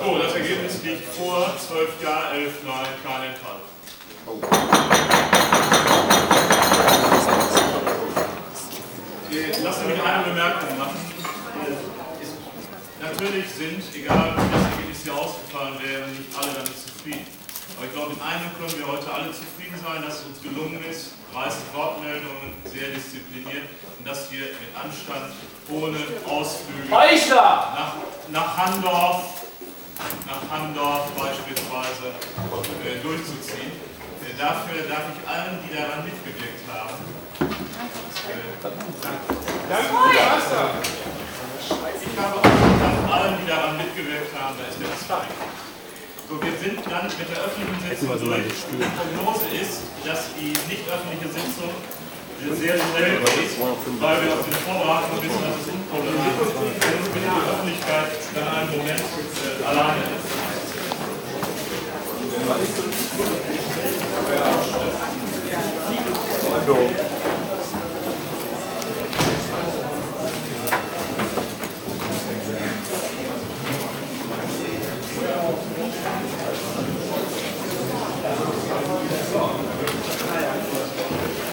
So, das Ergebnis liegt vor, 12 Ja, 11 Nein, keine Enthaltung. Lassen Sie mich eine Bemerkung machen. Natürlich sind, egal wie das Ergebnis hier ausgefallen wäre, nicht alle damit zufrieden. Aber ich glaube, in einem können wir heute alle zufrieden sein, dass es uns gelungen ist, 30 Wortmeldungen, sehr diszipliniert und das hier mit Anstand, ohne Ausflüge nach Handorf beispielsweise durchzuziehen. Dafür darf ich allen, die daran mitgewirkt haben, ich habe auch allen, die daran mitgewirkt haben, da ist mir das fein. So, wir sind dann mit der öffentlichen Sitzung durch. Die Prognose ist, dass die nicht öffentliche Sitzung sehr schnell geht, weil wir aus den Vorbereitungen wissen, dass es unproblematisch ist. Wenn die Öffentlichkeit dann einen Moment alleine ist.